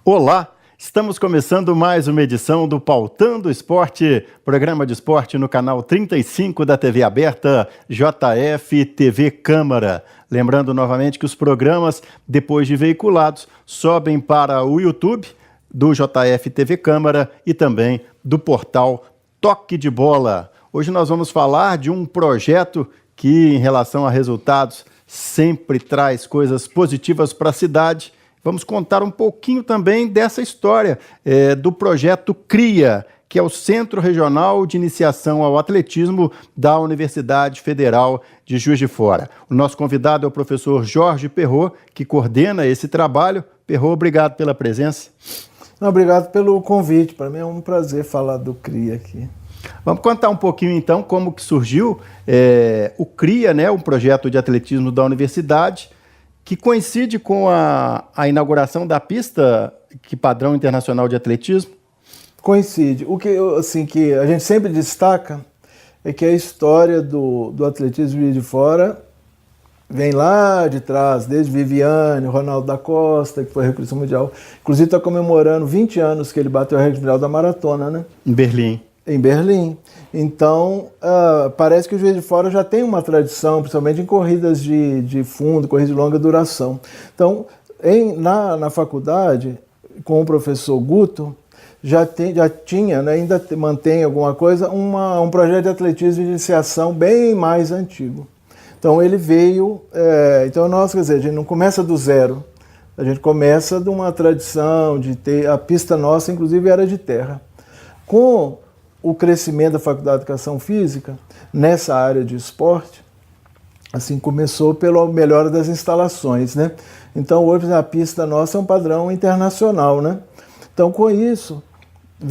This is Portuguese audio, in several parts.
Olá, estamos começando mais uma edição do Pautando Esporte, programa de esporte no canal 35 da TV aberta JF TV Câmara. Lembrando novamente que os programas, depois de veiculados, sobem para o YouTube do JF TV Câmara e também do portal Toque de Bola. Hoje nós vamos falar de um projeto que, em relação a resultados, sempre traz coisas positivas para a cidade. Vamos contar um pouquinho também dessa história do projeto CRIA, que é o Centro Regional de Iniciação ao Atletismo da Universidade Federal de Juiz de Fora. O nosso convidado é o professor Jorge Perrot, que coordena esse trabalho. Perrot, obrigado pela presença. Não, obrigado pelo convite. Para mim é um prazer falar do CRIA aqui. Vamos contar um pouquinho, então, como que surgiu o CRIA, né, um projeto de atletismo da universidade, que coincide com a inauguração da pista padrão internacional de atletismo? Coincide. O que, assim, que a gente sempre destaca é que a história do atletismo de fora vem lá de trás, desde Viviane, Ronaldo da Costa, que foi recordista mundial. Inclusive está comemorando 20 anos que ele bateu o recorde mundial da maratona, né? Em Berlim. Em Berlim. Então, parece que o Juiz de Fora já tem uma tradição, principalmente em corridas de fundo, corridas de longa duração. Então, na faculdade, com o professor Guto, já tinha, né, ainda mantém alguma coisa, um projeto de atletismo de iniciação bem mais antigo. Então, ele veio... então, nós, quer dizer, a gente não começa do zero, a gente começa de uma tradição de ter... A pista nossa, inclusive, era de terra. Com o crescimento da Faculdade de Educação Física nessa área de esporte, assim, começou pela melhora das instalações, né? Então, hoje a pista nossa é um padrão internacional, né? Então, com isso,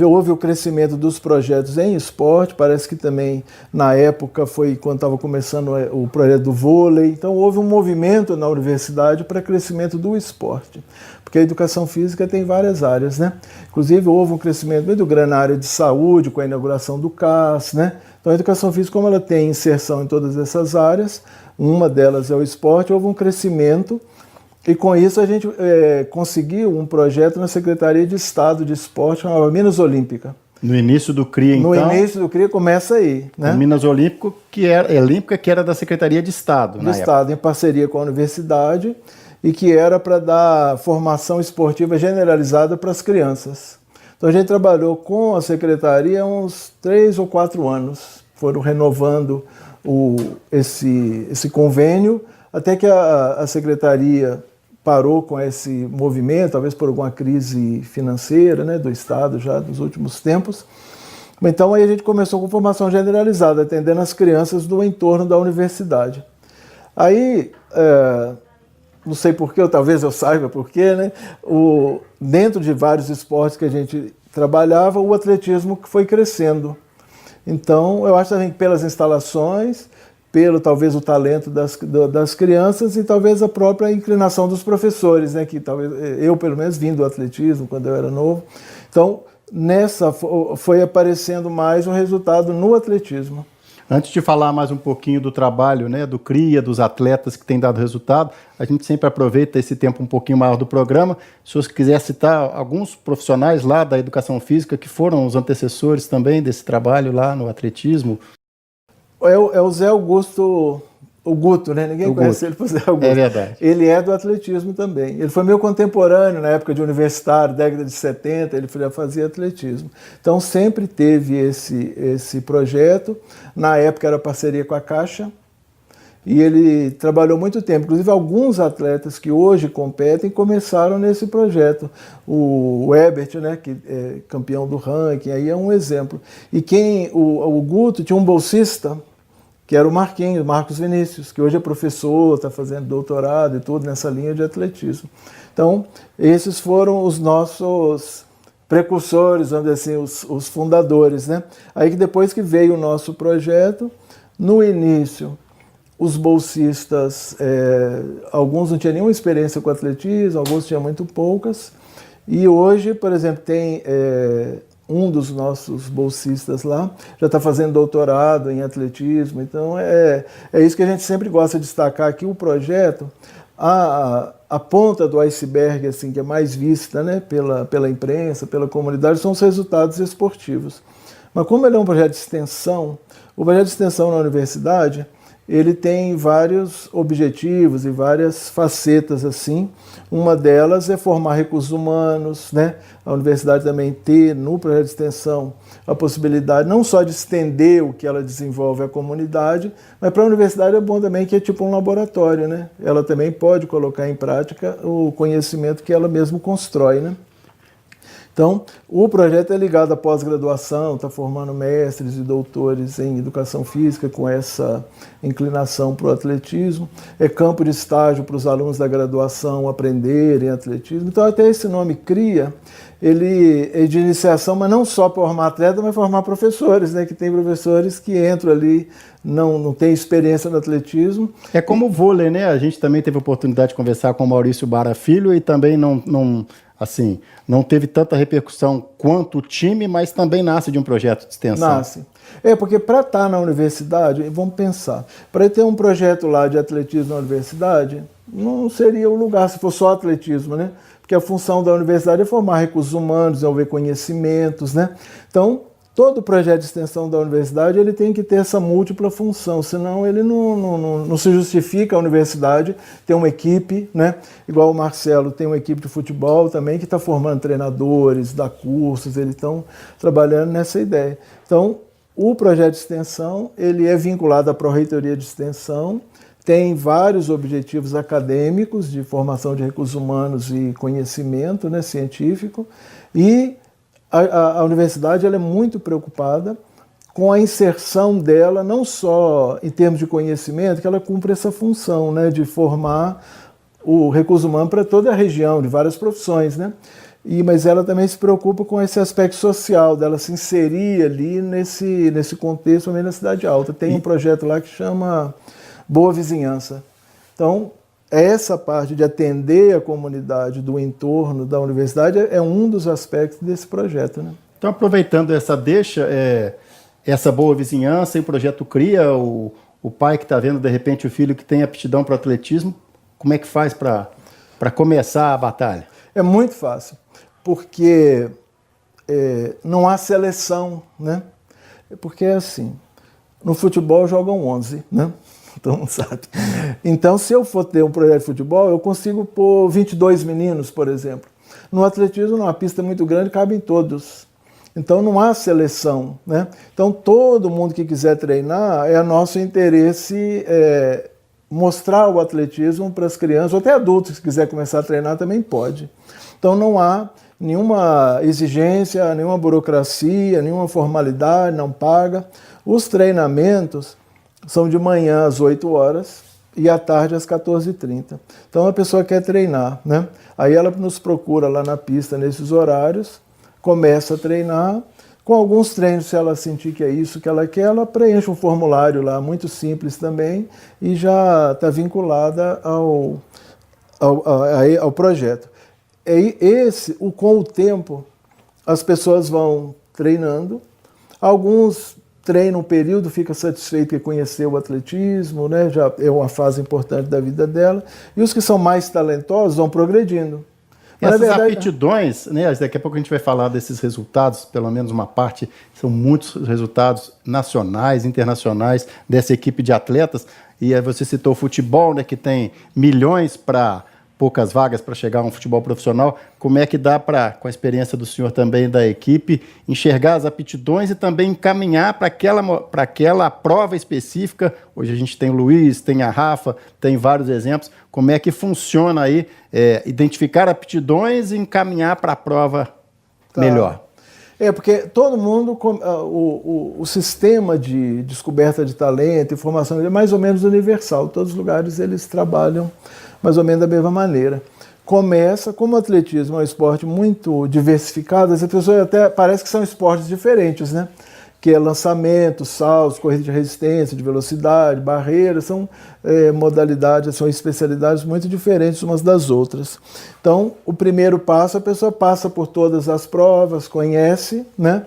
houve o crescimento dos projetos em esporte, parece que também, na época, foi quando estava começando o projeto do vôlei, então houve um movimento na universidade para crescimento do esporte, porque a educação física tem várias áreas, né? Inclusive, houve um crescimento muito grande na área de saúde, com a inauguração do CAS, né? Então, a educação física, como ela tem inserção em todas essas áreas, uma delas é o esporte, houve um crescimento, e com isso a gente conseguiu um projeto na Secretaria de Estado de Esporte, chamada Minas Olímpica. No início do CRIA, então? No início do CRIA começa aí, né? O Minas Olímpica, que era da Secretaria de Estado, do Estado, em parceria com a universidade, e que era para dar formação esportiva generalizada para as crianças. Então a gente trabalhou com a Secretaria uns 3 ou 4 anos, foram renovando esse convênio, até que a Secretaria parou com esse movimento, talvez por alguma crise financeira, né, do Estado já dos últimos tempos. Então aí a gente começou com formação generalizada, atendendo as crianças do entorno da universidade. Aí, não sei porquê, ou talvez eu saiba porquê, né, dentro de vários esportes que a gente trabalhava, o atletismo que foi crescendo. Então eu acho também que pelas instalações, pelo talvez o talento das crianças e talvez a própria inclinação dos professores, né, que talvez eu pelo menos vim do atletismo quando eu era novo. Então, foi aparecendo mais um resultado no atletismo. Antes de falar mais um pouquinho do trabalho, né, do CRIA, dos atletas que têm dado resultado, a gente sempre aproveita esse tempo um pouquinho maior do programa. Se você quiser citar alguns profissionais lá da educação física que foram os antecessores também desse trabalho lá no atletismo. É o Zé Augusto, o Guto, né? Ninguém conhece ele por Zé Augusto. É verdade. Ele é do atletismo também. Ele foi meu contemporâneo na época de universitário, década de 70, ele já fazia atletismo. Então sempre teve esse projeto. Na época era parceria com a Caixa. E ele trabalhou muito tempo. Inclusive, alguns atletas que hoje competem começaram nesse projeto. O Ebert, né, que é campeão do ranking, aí é um exemplo. E o Guto tinha um bolsista, que era o Marcos Vinícius, que hoje é professor, está fazendo doutorado e tudo nessa linha de atletismo. Então, esses foram os nossos precursores, vamos dizer assim, os fundadores, né? Aí que depois que veio o nosso projeto, no início, os bolsistas, alguns não tinham nenhuma experiência com atletismo, alguns tinham muito poucas. E hoje, por exemplo, tem um dos nossos bolsistas lá, já está fazendo doutorado em atletismo. Então, é isso que a gente sempre gosta de destacar aqui, o projeto, A ponta do iceberg, assim, que é mais vista, né, pela imprensa, pela comunidade, são os resultados esportivos. Mas como ele é um projeto de extensão, o projeto de extensão na universidade, ele tem vários objetivos e várias facetas assim. Uma delas é formar recursos humanos, né? A universidade também ter no projeto de extensão a possibilidade não só de estender o que ela desenvolve à comunidade, mas para a universidade é bom também que é tipo um laboratório, né? Ela também pode colocar em prática o conhecimento que ela mesma constrói, né? Então, o projeto é ligado à pós-graduação, está formando mestres e doutores em educação física com essa inclinação para o atletismo. É campo de estágio para os alunos da graduação aprenderem atletismo. Então, até esse nome CRIA, ele é de iniciação, mas não só para formar atleta, mas formar professores, né? Que tem professores que entram ali, não tem experiência no atletismo. É como o vôlei, né? A gente também teve a oportunidade de conversar com o Maurício Bara Filho e também não teve tanta repercussão quanto o time, mas também nasce de um projeto de extensão. Nasce. Porque para estar na universidade, vamos pensar, para ter um projeto lá de atletismo na universidade, não seria o lugar se for só atletismo, né? Porque a função da universidade é formar recursos humanos, desenvolver conhecimentos, né? Então, todo projeto de extensão da universidade ele tem que ter essa múltipla função, senão ele não se justifica a universidade ter uma equipe, né? Igual o Marcelo tem uma equipe de futebol também que está formando treinadores, dá cursos, eles estão trabalhando nessa ideia. Então, o projeto de extensão ele é vinculado à Pró-Reitoria de Extensão, tem vários objetivos acadêmicos de formação de recursos humanos e conhecimento, né, científico, e a universidade ela é muito preocupada com a inserção dela, não só em termos de conhecimento, que ela cumpre essa função, né, de formar o recurso humano para toda a região, de várias profissões, né? Mas ela também se preocupa com esse aspecto social, dela se inserir ali nesse contexto, também na Cidade Alta. Tem um projeto lá que chama Boa Vizinhança. Então, essa parte de atender a comunidade do entorno da universidade é um dos aspectos desse projeto, né? Então, aproveitando essa deixa, essa boa vizinhança e o projeto CRIA, o pai que está vendo, de repente, o filho que tem aptidão para o atletismo, como é que faz para começar a batalha? É muito fácil, porque não há seleção, né? Porque é assim, no futebol jogam 11, né? Todo mundo sabe. Então, se eu for ter um projeto de futebol, eu consigo pôr 22 meninos, por exemplo. No atletismo, numa pista muito grande, cabem todos. Então, não há seleção, né? Então, todo mundo que quiser treinar, é nosso interesse mostrar o atletismo para as crianças, ou até adultos que quiser começar a treinar também pode. Então, não há nenhuma exigência, nenhuma burocracia, nenhuma formalidade, não paga. Os treinamentos são de manhã às 8 horas e à tarde às 14h30. Então a pessoa quer treinar, né? Aí ela nos procura lá na pista nesses horários, começa a treinar. Com alguns treinos, se ela sentir que é isso que ela quer, ela preenche um formulário lá, muito simples também, e já está vinculada ao projeto. Com o tempo, as pessoas vão treinando, alguns treina um período, fica satisfeito em conhecer o atletismo, né? Já é uma fase importante da vida dela. E os que são mais talentosos vão progredindo. Essas aptidões, né? Daqui a pouco a gente vai falar desses resultados, pelo menos uma parte, são muitos resultados nacionais, internacionais dessa equipe de atletas. E aí você citou o futebol, né? Que tem milhões para poucas vagas para chegar a um futebol profissional. Como é que dá para, com a experiência do senhor também da equipe, enxergar as aptidões e também encaminhar para aquela prova específica? Hoje a gente tem o Luiz, tem a Rafa, tem vários exemplos. Como é que funciona aí identificar aptidões e encaminhar para a prova melhor? Porque todo mundo, o sistema de descoberta de talento e formação é mais ou menos universal. Todos os lugares eles trabalham mais ou menos da mesma maneira. Começa, como o atletismo é um esporte muito diversificado, as pessoas até parece que são esportes diferentes, né? Que é lançamento, saltos, corrida de resistência, de velocidade, barreiras, são modalidades, são especialidades muito diferentes umas das outras. Então, o primeiro passo, a pessoa passa por todas as provas, conhece, né?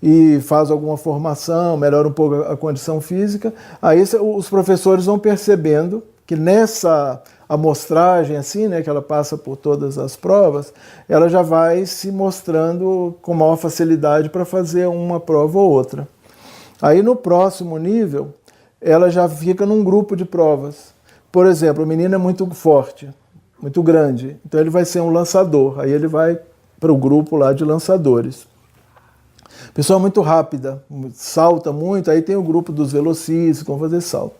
E faz alguma formação, melhora um pouco a condição física. Aí os professores vão percebendo que nessa amostragem, assim, né, que ela passa por todas as provas, ela já vai se mostrando com maior facilidade para fazer uma prova ou outra. Aí no próximo nível, ela já fica num grupo de provas. Por exemplo, o menino é muito forte, muito grande, então ele vai ser um lançador, aí ele vai para o grupo lá de lançadores. Pessoa muito rápida, salta muito, aí tem o grupo dos velocistas que vão fazer salto.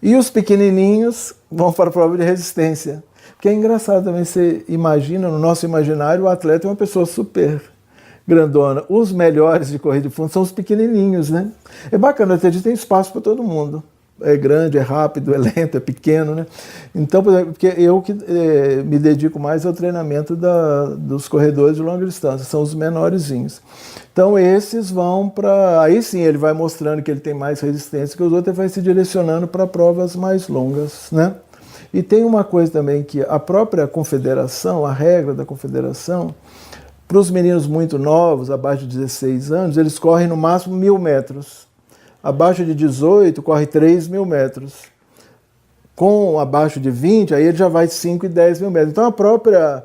E os pequenininhos vão para a prova de resistência. Porque é engraçado também, você imagina, no nosso imaginário, o atleta é uma pessoa super grandona. Os melhores de corrida de fundo são os pequenininhos, né? É bacana, até tem espaço para todo mundo. É grande, é rápido, é lento, é pequeno, né? Então, por exemplo, porque eu que me dedico mais ao treinamento dos corredores de longa distância, são os menorzinhos. Então, esses vão para... Aí sim, ele vai mostrando que ele tem mais resistência que os outros, ele vai se direcionando para provas mais longas, né? E tem uma coisa também que a própria confederação, a regra da confederação, para os meninos muito novos, abaixo de 16 anos, eles correm no máximo 1.000 metros. Abaixo de 18, corre 3.000 metros. Com abaixo de 20, aí ele já vai 5 e 10 mil metros. Então a própria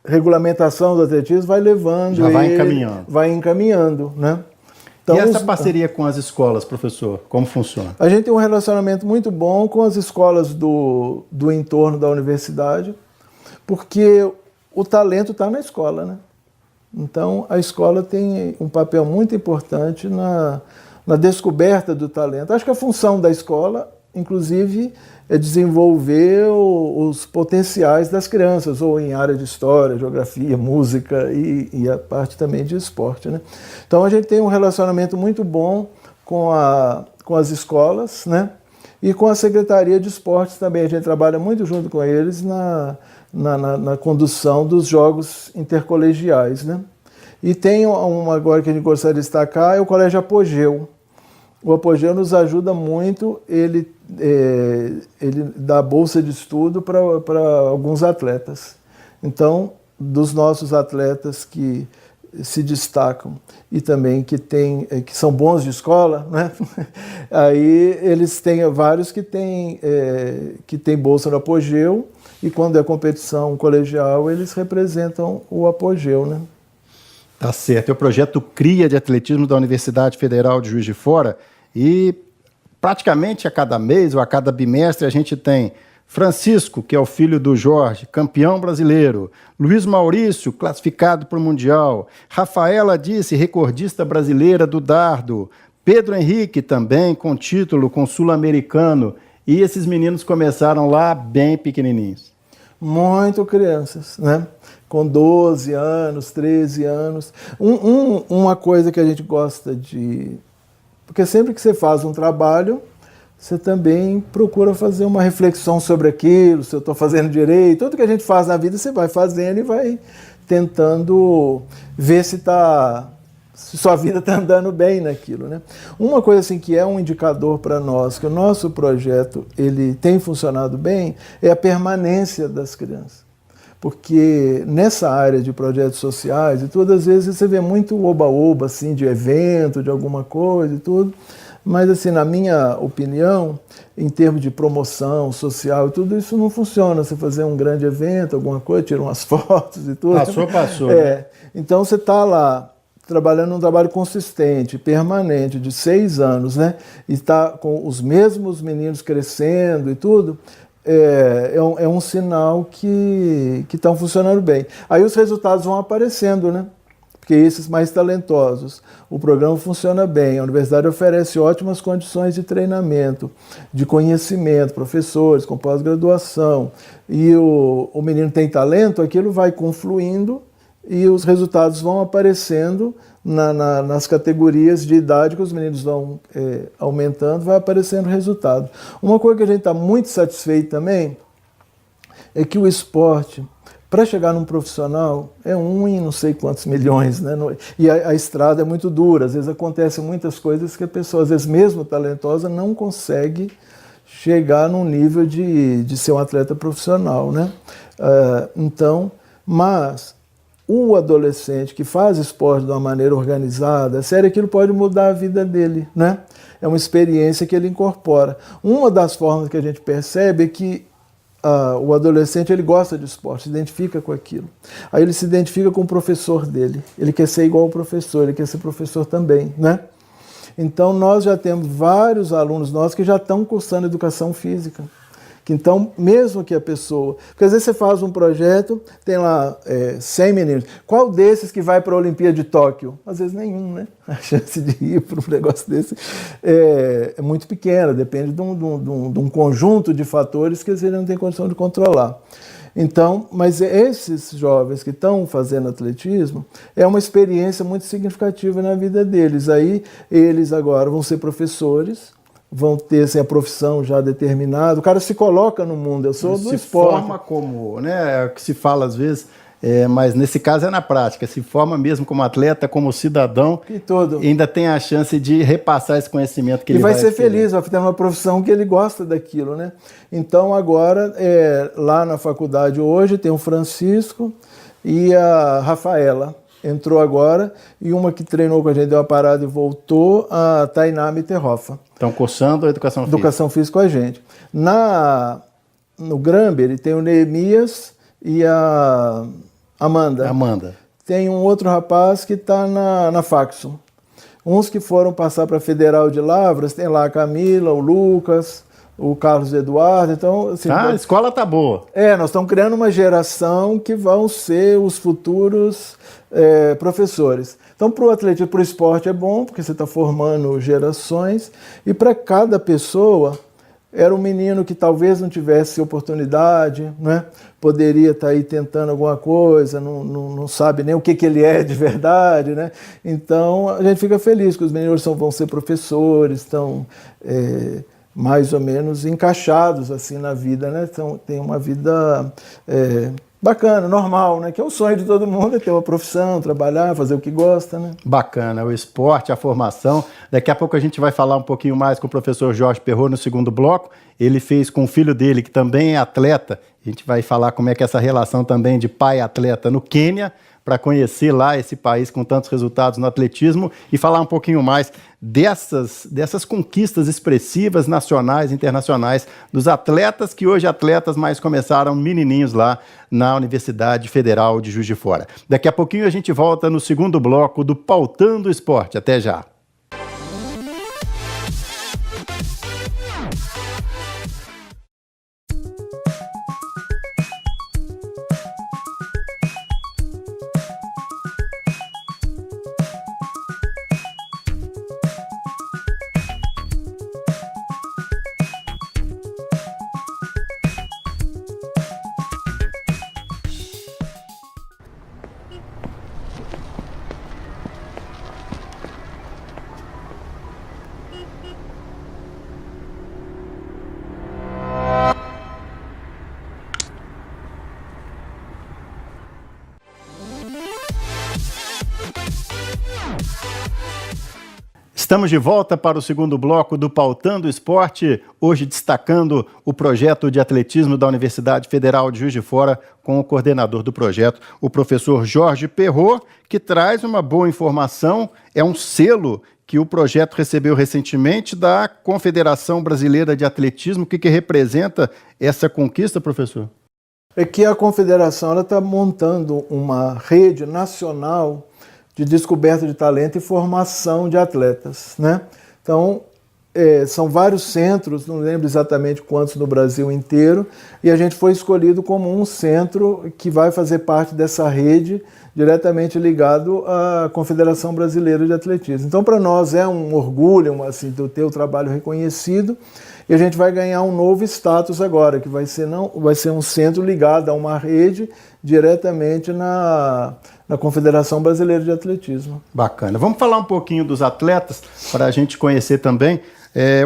regulamentação do atletismo vai levando, já vai encaminhando. Vai encaminhando, né? Então, e essa parceria com as escolas, professor, como funciona? A gente tem um relacionamento muito bom com as escolas do entorno da universidade, porque o talento está na escola, né? Então a escola tem um papel muito importante na descoberta do talento. Acho que a função da escola, inclusive, é desenvolver os potenciais das crianças, ou em área de história, geografia, música e a parte também de esporte, né? Então a gente tem um relacionamento muito bom com as escolas, né? E com a Secretaria de Esportes também. A gente trabalha muito junto com eles na condução dos jogos intercolegiais, né? E tem uma agora que a gente gostaria de destacar, é o Colégio Apogeu. O Apogeu nos ajuda muito, ele dá bolsa de estudo para alguns atletas. Então, dos nossos atletas que se destacam e também que são bons de escola, né? Aí eles têm vários que têm bolsa no Apogeu, e quando é competição colegial, eles representam o Apogeu, né? Tá certo. É o projeto CRIA de Atletismo da Universidade Federal de Juiz de Fora, e praticamente a cada mês ou a cada bimestre a gente tem Francisco, que é o filho do Jorge, campeão brasileiro, Luiz Maurício, classificado para o Mundial, Rafaela Disse, recordista brasileira do dardo, Pedro Henrique também com título, com sul-americano, e esses meninos começaram lá bem pequenininhos. Muito crianças, né? Com 12 anos, 13 anos. Uma coisa que a gente gosta de... Porque sempre que você faz um trabalho, você também procura fazer uma reflexão sobre aquilo, se eu estou fazendo direito. Tudo que a gente faz na vida, você vai fazendo e vai tentando ver se sua vida está andando bem naquilo, né? Uma coisa assim que é um indicador para nós, que o nosso projeto ele tem funcionado bem, é a permanência das crianças. Porque nessa área de projetos sociais e tudo, às vezes você vê muito oba-oba, assim, de evento, de alguma coisa e tudo, mas assim, na minha opinião, em termos de promoção social e tudo, isso não funciona. Você fazer um grande evento, alguma coisa, tira umas fotos e tudo. Passou. Então você está lá, trabalhando um trabalho consistente, permanente, de 6 anos, né? E está com os mesmos meninos crescendo e tudo, é um sinal que estão funcionando bem. Aí os resultados vão aparecendo, né? Porque esses mais talentosos, o programa funciona bem, a universidade oferece ótimas condições de treinamento, de conhecimento, professores com pós-graduação, e o menino tem talento, aquilo vai confluindo e os resultados vão aparecendo nas categorias de idade que os meninos vão aumentando, vai aparecendo resultado. Uma coisa que a gente está muito satisfeito também é que o esporte, para chegar num profissional, é em não sei quantos milhões, né? E a estrada é muito dura, às vezes acontecem muitas coisas que a pessoa, às vezes mesmo talentosa, não consegue chegar num nível de ser um atleta profissional, né? Mas o adolescente que faz esporte de uma maneira organizada, sério, aquilo pode mudar a vida dele, né? É uma experiência que ele incorpora. Uma das formas que a gente percebe é que o adolescente ele gosta de esporte, se identifica com aquilo. Aí ele se identifica com o professor dele. Ele quer ser igual ao professor, ele quer ser professor também, né? Então nós já temos vários alunos nossos que já estão cursando educação física. Então, mesmo que a pessoa... Porque às vezes você faz um projeto, tem lá 100 meninos. Qual desses que vai para a Olimpíada de Tóquio? Às vezes nenhum, né? A chance de ir para um negócio desse é muito pequena, depende de um conjunto de fatores que às vezes não tem condição de controlar. Então, mas esses jovens que estão fazendo atletismo, é uma experiência muito significativa na vida deles. Aí eles agora vão ser professores, vão ter assim, a profissão já determinada, o cara se coloca no mundo, eu sou do esporte. Se forma como, né, é o que se fala às vezes, mas nesse caso é na prática, se forma mesmo como atleta, como cidadão, e ainda tem a chance de repassar esse conhecimento que ele vai ser feliz, vai ter uma profissão que ele gosta daquilo, né? Então agora, lá na faculdade hoje, tem o Francisco e a Rafaela, entrou agora, e uma que treinou com a gente, deu uma parada e voltou, a Tainá Mitterhoff. Estão cursando a educação física? Educação física com a gente. No Gramber, tem o Neemias e a Amanda. Tem um outro rapaz que está na Faxon. Uns que foram passar para a Federal de Lavras, tem lá a Camila, o Lucas, o Carlos Eduardo. Então, assim, a escola tá boa. Nós estamos criando uma geração que vão ser os futuros professores. Então, para o atletismo, para o esporte é bom, porque você está formando gerações, e para cada pessoa, era um menino que talvez não tivesse oportunidade, né? Poderia estar aí tentando alguma coisa, não sabe nem o que ele é de verdade, né? Então, a gente fica feliz que os meninos vão ser professores, estão mais ou menos encaixados assim na vida, né? Então, tem uma vida bacana, normal, né? Que é o sonho de todo mundo, é ter uma profissão, trabalhar, fazer o que gosta, né? Bacana, o esporte, a formação. Daqui a pouco a gente vai falar um pouquinho mais com o professor Jorge Perrot no segundo bloco. Ele fez com o filho dele, que também é atleta. A gente vai falar como é que é essa relação também de pai atleta no Quênia, para conhecer lá esse país com tantos resultados no atletismo e falar um pouquinho mais dessas conquistas expressivas nacionais e internacionais dos atletas que hoje mas começaram menininhos lá na Universidade Federal de Juiz de Fora. Daqui a pouquinho a gente volta no segundo bloco do Pautando o Esporte. Até já! Estamos de volta para o segundo bloco do Pautando o Esporte, hoje destacando o projeto de atletismo da Universidade Federal de Juiz de Fora, com o coordenador do projeto, o professor Jorge Perrot, que traz uma boa informação, é um selo que o projeto recebeu recentemente da Confederação Brasileira de Atletismo. O que representa essa conquista, professor? É que a Confederação está montando uma rede nacional de descoberta de talento e formação de atletas, né? Então, são vários centros, não lembro exatamente quantos no Brasil inteiro, e a gente foi escolhido como um centro que vai fazer parte dessa rede diretamente ligado à Confederação Brasileira de Atletismo. Então, para nós é um orgulho, assim, ter o trabalho reconhecido, e a gente vai ganhar um novo status agora, que vai ser um centro ligado a uma rede diretamente na Confederação Brasileira de Atletismo. Bacana. Vamos falar um pouquinho dos atletas, para a gente conhecer também.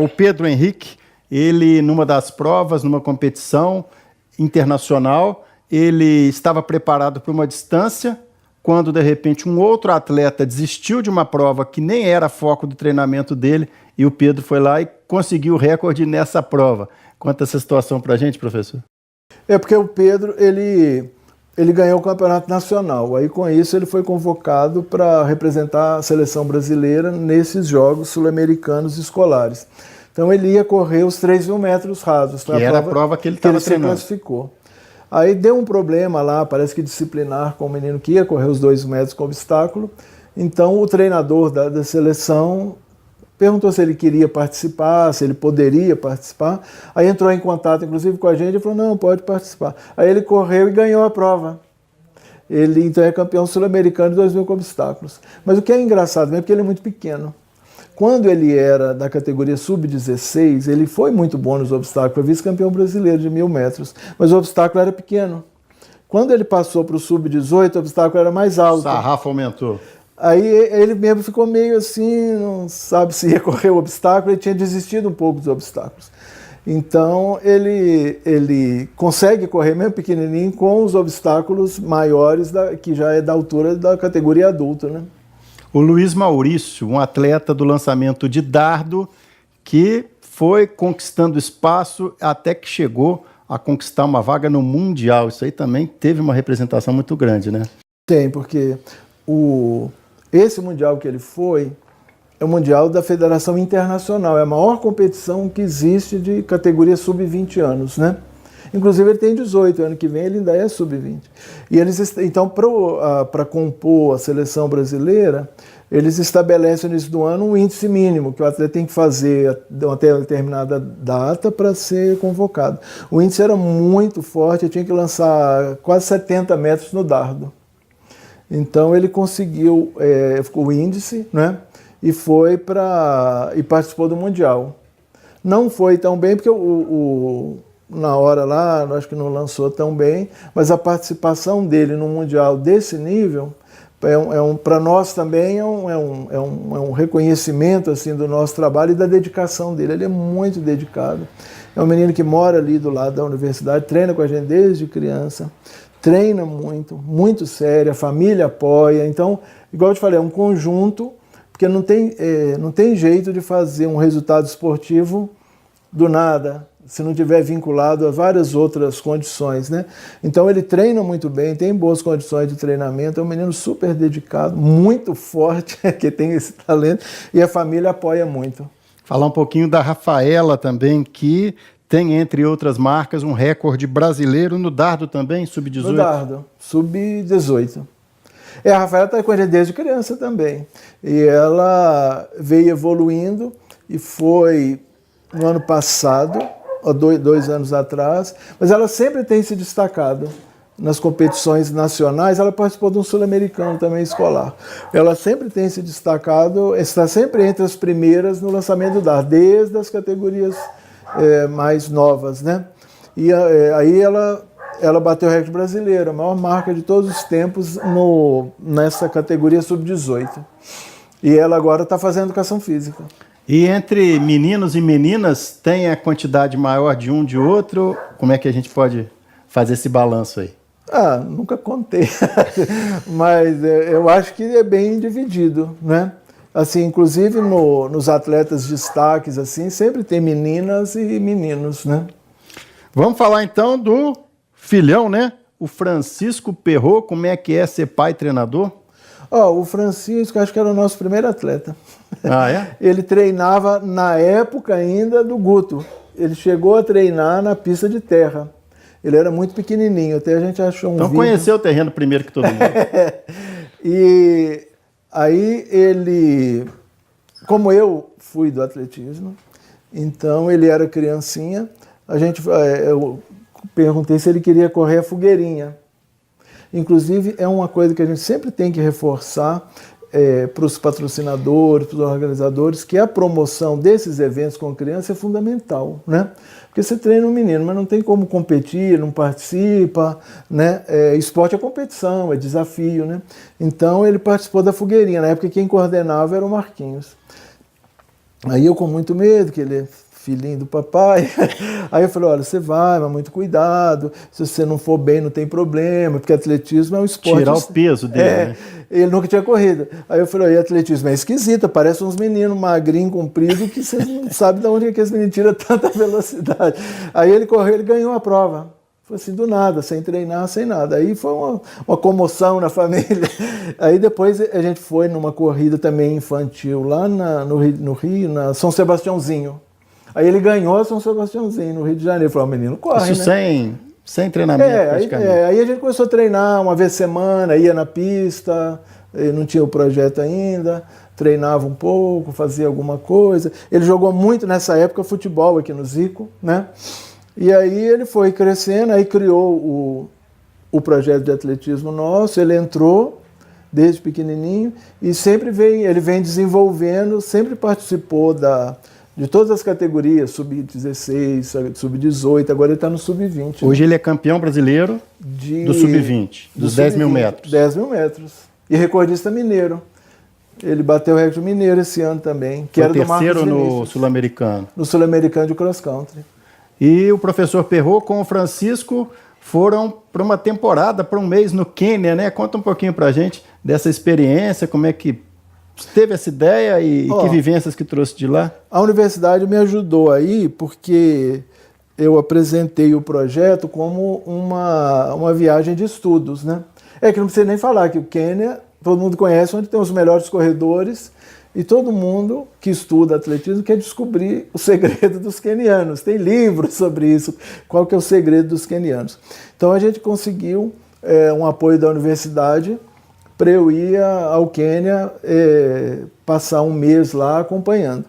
O Pedro Henrique, ele numa das provas, numa competição internacional, ele estava preparado para uma distância, quando de repente um outro atleta desistiu de uma prova que nem era foco do treinamento dele, e o Pedro foi lá e conseguiu o recorde nessa prova. Conta essa situação para a gente, professor. Porque o Pedro, ele ele ganhou o campeonato nacional. Aí, com isso, ele foi convocado para representar a seleção brasileira nesses Jogos Sul-Americanos escolares. Então, ele ia correr os 3.000 metros rasos. Que era a prova que ele estava treinando. Se classificou. Aí deu um problema lá, parece que disciplinar com o menino que ia correr os 2 metros com obstáculo. Então, o treinador da seleção perguntou se ele queria participar, se ele poderia participar. Aí entrou em contato, inclusive, com a gente e falou, não, pode participar. Aí ele correu e ganhou a prova. Ele, então, é campeão sul-americano de 2.000 com obstáculos. Mas o que é engraçado mesmo é porque ele é muito pequeno. Quando ele era da categoria sub-16, ele foi muito bom nos obstáculos, foi vice-campeão brasileiro de 1.000 metros, mas o obstáculo era pequeno. Quando ele passou para o sub-18, o obstáculo era mais alto. O sarrafo aumentou. Aí ele mesmo ficou meio assim, não sabe se ia correr o obstáculo, ele tinha desistido um pouco dos obstáculos. Então ele consegue correr mesmo pequenininho com os obstáculos maiores, que já é da altura da categoria adulta, né? O Luiz Maurício, um atleta do lançamento de dardo, que foi conquistando espaço até que chegou a conquistar uma vaga no Mundial. Isso aí também teve uma representação muito grande, né? Tem, porque esse Mundial que ele foi é o Mundial da Federação Internacional, é a maior competição que existe de categoria sub-20 anos, né? Inclusive ele tem 18, ano que vem ele ainda é sub-20. E então, para compor a seleção brasileira, eles estabelecem no início do ano um índice mínimo que o atleta tem que fazer até uma determinada data para ser convocado. O índice era muito forte, ele tinha que lançar quase 70 metros no dardo. Então ele conseguiu o índice, né? E participou do Mundial. Não foi tão bem porque na hora lá, acho que não lançou tão bem, mas a participação dele no Mundial desse nível, para nós também é um reconhecimento assim, do nosso trabalho e da dedicação dele. Ele é muito dedicado. É um menino que mora ali do lado da universidade, treina com a gente desde criança, treina muito, muito sério, a família apoia. Então, igual eu te falei, é um conjunto, porque não tem jeito de fazer um resultado esportivo do nada, se não tiver vinculado a várias outras condições, né? Então ele treina muito bem, tem boas condições de treinamento, é um menino super dedicado, muito forte, que tem esse talento, e a família apoia muito. Falar um pouquinho da Rafaela também, que tem, entre outras marcas, um recorde brasileiro no dardo também, sub-18? No dardo, sub-18. A Rafaela está com a gente desde criança também, e ela veio evoluindo e foi no ano passado, há 2 anos atrás, mas ela sempre tem se destacado nas competições nacionais. Ela participou de um sul-americano também escolar. Ela sempre tem se destacado, está sempre entre as primeiras no lançamento do dardo, desde as categorias mais novas, né? E aí ela bateu o recorde brasileiro, a maior marca de todos os tempos nessa categoria sub-18. E ela agora está fazendo educação física. E entre meninos e meninas, tem a quantidade maior de um de outro? Como é que a gente pode fazer esse balanço aí? Nunca contei, mas eu acho que é bem dividido, né? Assim, inclusive nos atletas destaques, assim, sempre tem meninas e meninos, né? Vamos falar então do filhão, né? O Francisco Perrot, como é que é ser pai e treinador? O Francisco, acho que era o nosso primeiro atleta. Ah, é? Ele treinava na época ainda do Guto. Ele chegou a treinar na pista de terra. Ele era muito pequenininho, até a gente achou um vídeo. Então conheceu o terreno primeiro que todo mundo. E aí ele, como eu fui do atletismo, então ele era criancinha, eu perguntei se ele queria correr a fogueirinha. Inclusive, é uma coisa que a gente sempre tem que reforçar para os patrocinadores, para os organizadores, que a promoção desses eventos com criança é fundamental, né? Porque você treina um menino, mas não tem como competir, não participa, né? Esporte é competição, é desafio, né? Então, ele participou da fogueirinha. Na época, quem coordenava era o Marquinhos. Aí eu, com muito medo, que ele é filhinho do papai, aí eu falei, olha, você vai, mas muito cuidado, se você não for bem não tem problema, porque atletismo é um esporte... Tirar o peso dele, né? Ele nunca tinha corrido. Aí eu falei, atletismo é esquisito, parece uns meninos magrinhos, compridos, que você não sabe de onde é que esse menino tira tanta velocidade. Aí ele correu, ele ganhou a prova. assim, do nada, sem treinar, sem nada. Aí foi uma comoção na família. Aí depois a gente foi numa corrida também infantil lá no Rio, na São Sebastiãozinho. Aí ele ganhou a São Sebastiãozinho, no Rio de Janeiro. Falou, menino, corre, isso, né? sem treinamento, praticamente. Aí a gente começou a treinar uma vez por semana, ia na pista, não tinha o projeto ainda, treinava um pouco, fazia alguma coisa. Ele jogou muito nessa época futebol aqui no Zico, né? E aí ele foi crescendo, aí criou o projeto de atletismo nosso, ele entrou desde pequenininho e sempre ele vem desenvolvendo, sempre participou de todas as categorias, sub-16, sub-18, agora ele está no sub-20. Hoje ele é campeão brasileiro do sub-20, dos 10 mil metros. 10 mil metros. E recordista mineiro. Ele bateu o recorde mineiro esse ano também. Que era terceiro no Sul-Americano. No Sul-Americano de cross country. E o professor Perrot com o Francisco foram para uma temporada, para um mês no Quênia, né? Conta um pouquinho para a gente dessa experiência, como é que teve essa ideia e que vivências que trouxe de lá? A universidade me ajudou aí porque eu apresentei o projeto como uma viagem de estudos, né? Que não precisa nem falar que o Quênia, todo mundo conhece, onde tem os melhores corredores e todo mundo que estuda atletismo quer descobrir o segredo dos quenianos. Tem livros sobre isso, qual que é o segredo dos quenianos. Então a gente conseguiu um apoio da universidade para eu ir ao Quênia, passar um mês lá acompanhando.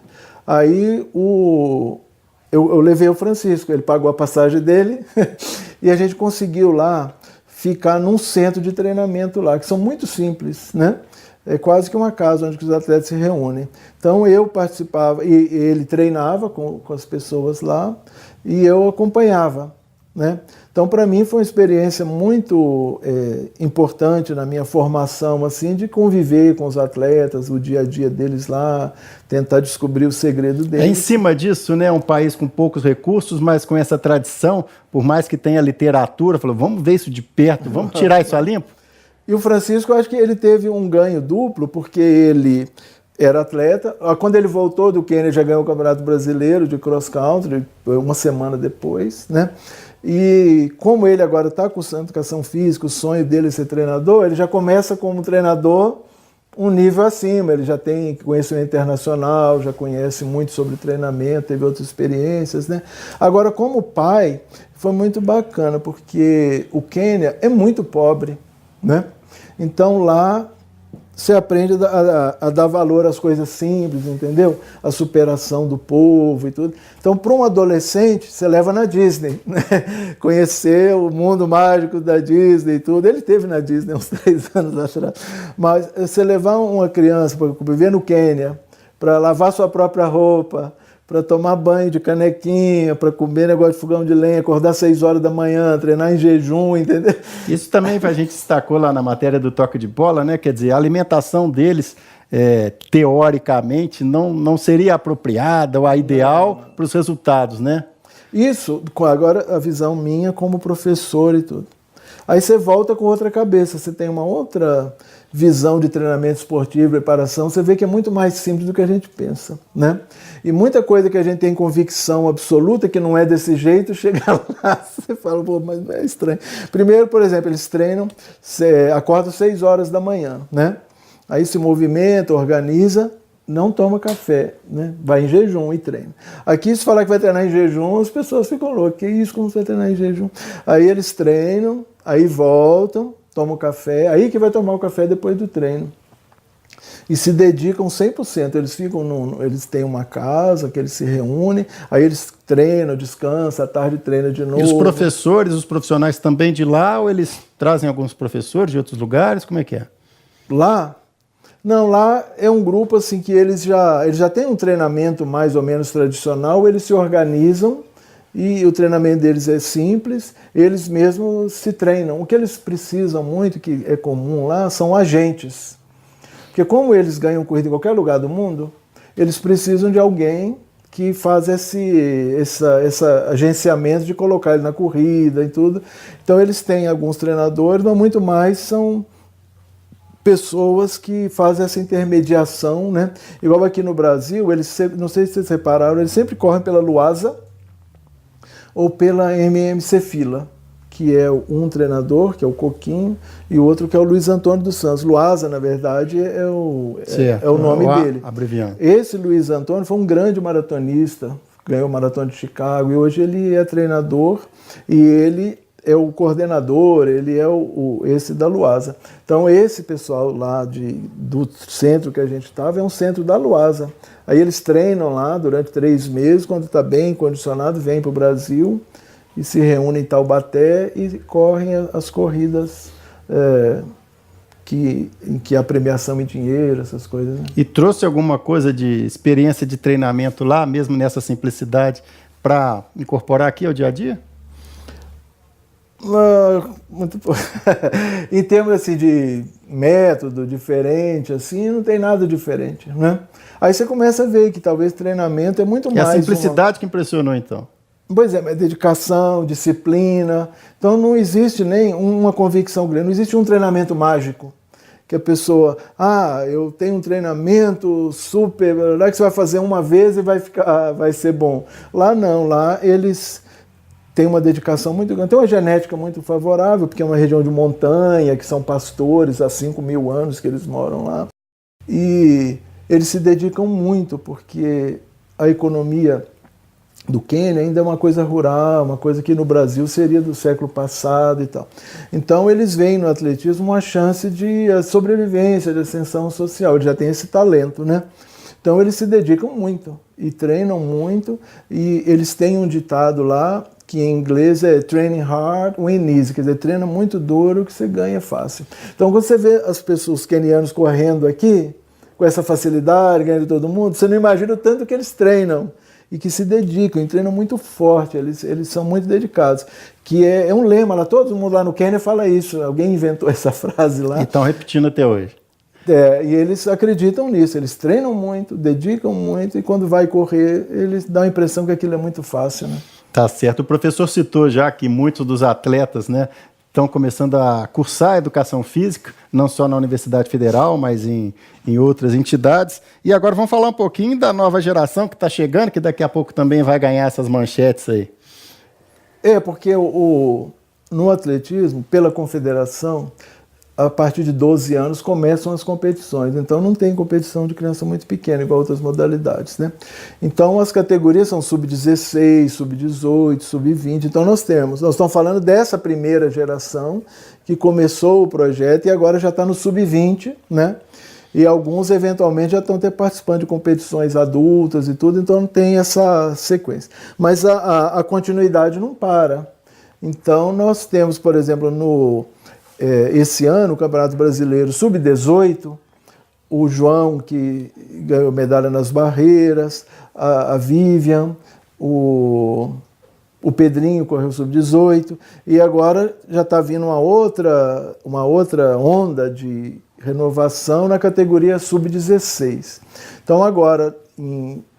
Aí eu levei o Francisco, ele pagou a passagem dele e a gente conseguiu lá ficar num centro de treinamento lá, que são muito simples, né? É quase que uma casa onde os atletas se reúnem. Então eu participava, e ele treinava com as pessoas lá e eu acompanhava, né? Então, para mim, foi uma experiência muito importante na minha formação, assim, de conviver com os atletas, o dia a dia deles lá, tentar descobrir o segredo deles. Em cima disso, né, um país com poucos recursos, mas com essa tradição, por mais que tenha literatura, falou, vamos ver isso de perto, vamos tirar isso a limpo? E o Francisco, eu acho que ele teve um ganho duplo, porque ele era atleta. Quando ele voltou do Quênia, já ganhou o Campeonato Brasileiro de cross country, uma semana depois, né? E como ele agora está cursando educação física, o sonho dele é ser treinador, ele já começa como treinador um nível acima, ele já tem conhecimento internacional, já conhece muito sobre treinamento, teve outras experiências, né? Agora, como pai, foi muito bacana, porque o Quênia é muito pobre, né? Então lá você aprende a dar valor às coisas simples, entendeu? A superação do povo e tudo. Então, para um adolescente, você leva na Disney, né? Conhecer o mundo mágico da Disney e tudo. Ele teve na Disney uns 3 anos atrás. Mas você levar uma criança para viver no Quênia, para lavar sua própria roupa, para tomar banho de canequinha, para comer negócio de fogão de lenha, acordar 6 horas da manhã, treinar em jejum, entendeu? Isso também a gente destacou lá na matéria do toque de bola, né? Quer dizer, a alimentação deles, teoricamente, não seria apropriada ou a ideal para os resultados, né? Isso, agora a visão minha como professor e tudo. Aí você volta com outra cabeça, você tem uma outra visão de treinamento esportivo, preparação, você vê que é muito mais simples do que a gente pensa, né? E muita coisa que a gente tem convicção absoluta que não é desse jeito, chega lá, você fala, pô, mas não é estranho. Primeiro, por exemplo, eles treinam, acordam 6 horas da manhã, né? Aí se movimenta, organiza, não toma café, né? Vai em jejum e treina. Aqui, se falar que vai treinar em jejum, as pessoas ficam loucas. Que isso, como você vai treinar em jejum? Aí eles treinam, aí voltam, tomam café, aí que vai tomar o café depois do treino. E se dedicam 100%. Eles eles têm uma casa que eles se reúnem, aí eles treinam, descansam, à tarde treinam de novo. E os professores, os profissionais também de lá, ou eles trazem alguns professores de outros lugares? Como é que é? Lá? Não, lá é um grupo assim que eles já têm um treinamento mais ou menos tradicional, eles se organizam e o treinamento deles é simples, eles mesmos se treinam. O que eles precisam muito, que é comum lá, são agentes. Porque como eles ganham corrida em qualquer lugar do mundo, eles precisam de alguém que faz esse agenciamento de colocar ele na corrida e tudo. Então eles têm alguns treinadores, mas muito mais são pessoas que fazem essa intermediação, né? Igual aqui no Brasil, eles sempre, não sei se vocês repararam, eles sempre correm pela Luasa ou pela MMC Fila, que é um treinador, que é o Coquinho, e outro que é o Luiz Antônio dos Santos. Luasa, na verdade, é o nome dele. Abreviando. Esse Luiz Antônio foi um grande maratonista, ganhou o Maratona de Chicago, e hoje ele é treinador e ele é o coordenador, ele é esse da Luasa. Então esse pessoal lá do centro que a gente estava é um centro da Luasa. Aí eles treinam lá durante 3 meses, quando está bem condicionado, vem para o Brasil e se reúnem em Taubaté e correm as corridas em que há premiação em dinheiro, essas coisas. Né? E trouxe alguma coisa de experiência de treinamento lá, mesmo nessa simplicidade, para incorporar aqui ao dia a dia? Muito em termos assim de método diferente, assim, não tem nada diferente, né? Aí você começa a ver que talvez treinamento é muito mais... É a simplicidade que impressionou, então. Pois é, dedicação, disciplina. Então não existe nem uma convicção grande, não existe um treinamento mágico. Que a pessoa, eu tenho um treinamento super, que você vai fazer uma vez e vai ser bom. Lá não, lá eles têm uma dedicação muito grande, tem uma genética muito favorável, porque é uma região de montanha, que são pastores há 5.000 anos que eles moram lá. E eles se dedicam muito, porque a economia do Quênia ainda é uma coisa rural, uma coisa que no Brasil seria do século passado e tal. Então eles veem no atletismo uma chance de sobrevivência, de ascensão social, eles já têm esse talento, né? Então eles se dedicam muito e treinam muito, e eles têm um ditado lá, que em inglês é training hard, win easy, quer dizer, treina muito duro que você ganha fácil. Então quando você vê as pessoas quenianos correndo aqui, com essa facilidade, ganhando todo mundo, você não imagina o tanto que eles treinam e que se dedicam, e treinam muito forte, eles são muito dedicados. Que é um lema lá, todo mundo lá no Quênia fala isso, alguém inventou essa frase lá. E estão repetindo até hoje. E eles acreditam nisso, eles treinam muito, dedicam muito, e quando vai correr, eles dão a impressão que aquilo é muito fácil, né? Tá certo. O professor citou já que muitos dos atletas, né, estão começando a cursar educação física, não só na Universidade Federal, mas em outras entidades. E agora vamos falar um pouquinho da nova geração que está chegando, que daqui a pouco também vai ganhar essas manchetes aí. Porque no atletismo, pela confederação, a partir de 12 anos começam as competições. Então não tem competição de criança muito pequena, igual outras modalidades, né? Então as categorias são sub-16, sub-18, sub-20. Então nós estamos falando dessa primeira geração que começou o projeto e agora já está no sub-20, né? E alguns eventualmente já estão até participando de competições adultas e tudo, então não tem essa sequência. Mas a continuidade não para. Então nós temos, por exemplo, esse ano, o Campeonato Brasileiro Sub-18, o João, que ganhou medalha nas barreiras, a Vivian, o Pedrinho correu Sub-18, e agora já está vindo uma outra onda de renovação na categoria Sub-16. Então agora,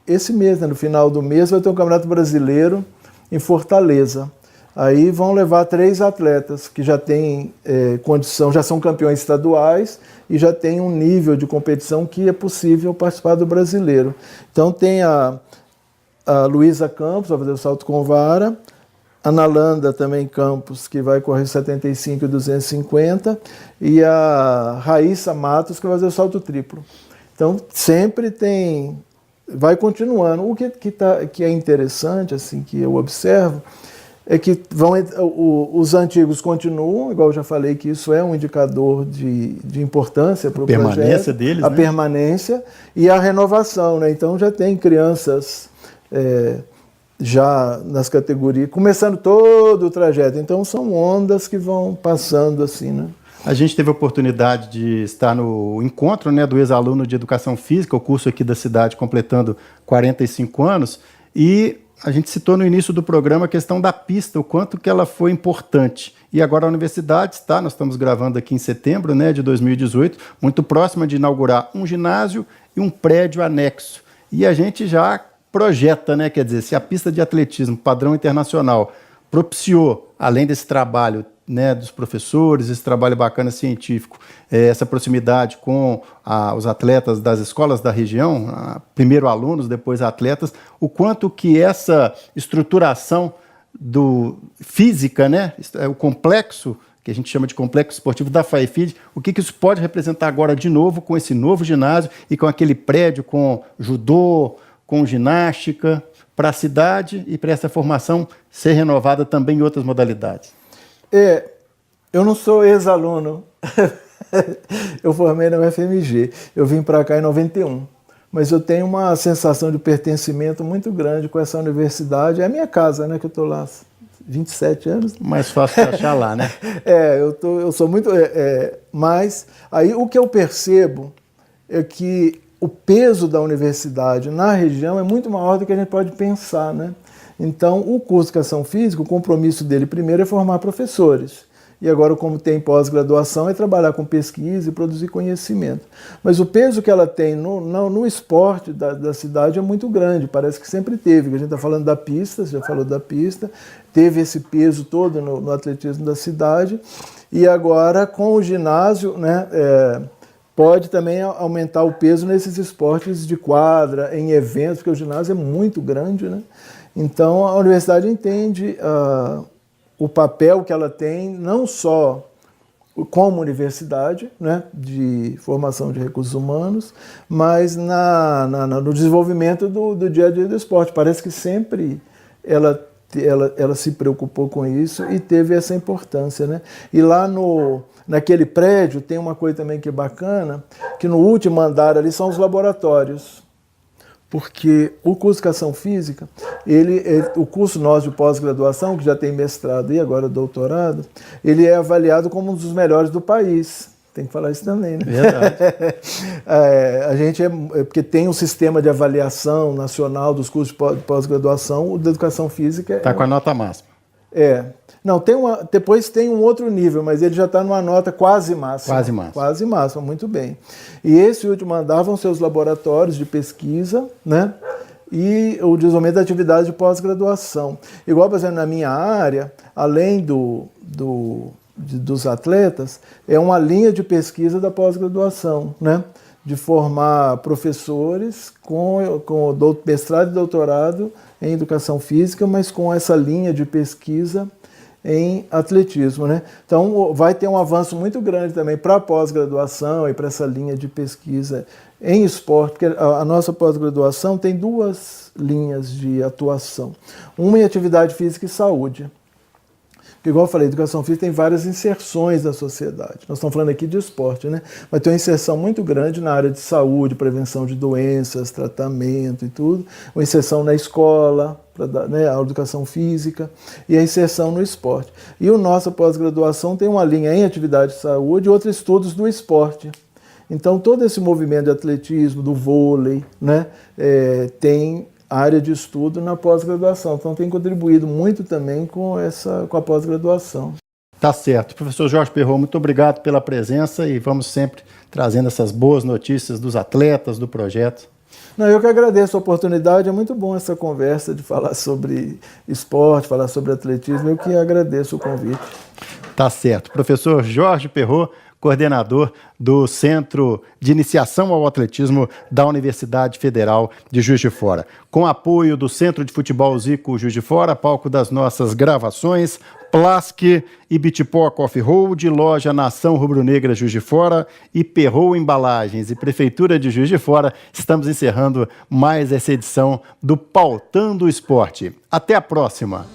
esse mês, no final do mês, vai ter um Campeonato Brasileiro em Fortaleza. Aí vão levar 3 atletas que já têm condição, já são campeões estaduais e já têm um nível de competição que é possível participar do brasileiro. Então tem a Luísa Campos, vai fazer o salto com vara, a Nalanda também Campos, que vai correr 75 e 250, e a Raíssa Matos, que vai fazer o salto triplo. Então sempre vai continuando. O que é interessante, assim, que eu observo, é que os antigos continuam, igual eu já falei, que isso é um indicador de importância para o projeto. A permanência deles, né? A permanência e a renovação, né? Então já tem crianças já nas categorias, começando todo o trajeto. Então são ondas que vão passando assim, né? A gente teve a oportunidade de estar no encontro, né, do ex-aluno de Educação Física, o curso aqui da cidade completando 45 anos, e a gente citou no início do programa a questão da pista, o quanto que ela foi importante. E agora a universidade nós estamos gravando aqui em setembro, né, de 2018, muito próxima de inaugurar um ginásio e um prédio anexo. E a gente já projeta, né, quer dizer, se a pista de atletismo padrão internacional propiciou, além desse trabalho, né, dos professores, esse trabalho bacana científico, essa proximidade com os atletas das escolas da região, primeiro alunos, depois atletas, o quanto que essa estruturação física, né? O complexo, que a gente chama de complexo esportivo da FAEFID, o que isso pode representar agora de novo com esse novo ginásio e com aquele prédio com judô, com ginástica, para a cidade e para essa formação ser renovada também em outras modalidades? Eu não sou ex-aluno, eu formei na UFMG, eu vim para cá em 91, mas eu tenho uma sensação de pertencimento muito grande com essa universidade, é a minha casa, né, que eu estou lá 27 anos. Mais fácil de achar lá, né? Eu sou muito... mas aí o que eu percebo é que o peso da universidade na região é muito maior do que a gente pode pensar, né? Então, o curso de Educação Física, o compromisso dele primeiro é formar professores. E agora, como tem pós-graduação, é trabalhar com pesquisa e produzir conhecimento. Mas o peso que ela tem no esporte da cidade é muito grande, parece que sempre teve. A gente está falando da pista, você já falou da pista, teve esse peso todo no atletismo da cidade. E agora, com o ginásio, né, pode também aumentar o peso nesses esportes de quadra, em eventos, porque o ginásio é muito grande, né? Então, a universidade entende o papel que ela tem, não só como universidade, né, de formação de recursos humanos, mas no desenvolvimento do dia a dia do esporte. Parece que sempre ela se preocupou com isso e teve essa importância, né? E lá naquele prédio tem uma coisa também que é bacana, que no último andar ali são os laboratórios. Porque o curso de Educação Física, o curso nosso de pós-graduação, que já tem mestrado e agora doutorado, ele é avaliado como um dos melhores do país. Tem que falar isso também, né? Verdade. A gente porque tem um sistema de avaliação nacional dos cursos de pós-graduação, o da Educação Física... Está com a nota máxima. Não, depois tem um outro nível, mas ele já está numa nota quase máxima. Quase máxima. Quase máxima, muito bem. E esse último andar vão ser os laboratórios de pesquisa, né? E o desenvolvimento da atividade de pós-graduação. Igual, por exemplo, na minha área, além dos atletas, é uma linha de pesquisa da pós-graduação, né? De formar professores com mestrado e doutorado em Educação Física, mas com essa linha de pesquisa em atletismo, né? Então vai ter um avanço muito grande também para a pós-graduação e para essa linha de pesquisa em esporte, porque a nossa pós-graduação tem duas linhas de atuação. Uma em atividade física e saúde. Porque, igual eu falei, a educação física tem várias inserções na sociedade. Nós estamos falando aqui de esporte, né? Mas tem uma inserção muito grande na área de saúde, prevenção de doenças, tratamento e tudo. Uma inserção na escola, né, a educação física, e a inserção no esporte. E a nossa pós-graduação tem uma linha em atividade de saúde e outra estudos do esporte. Então, todo esse movimento de atletismo, do vôlei, né, tem área de estudo na pós-graduação. Então tem contribuído muito também com a pós-graduação. Tá certo. Professor Jorge Perrot, muito obrigado pela presença e vamos sempre trazendo essas boas notícias dos atletas, do projeto. Não, eu que agradeço a oportunidade, é muito bom essa conversa de falar sobre esporte, falar sobre atletismo, eu que agradeço o convite. Tá certo. Professor Jorge Perrot, coordenador do Centro de Iniciação ao Atletismo da Universidade Federal de Juiz de Fora. Com apoio do Centro de Futebol Zico Juiz de Fora, palco das nossas gravações, Plask e Bitpó Coffee Hold, Loja Nação Rubro-Negra Juiz de Fora e Perrot Embalagens e Prefeitura de Juiz de Fora, estamos encerrando mais essa edição do Pautando o Esporte. Até a próxima!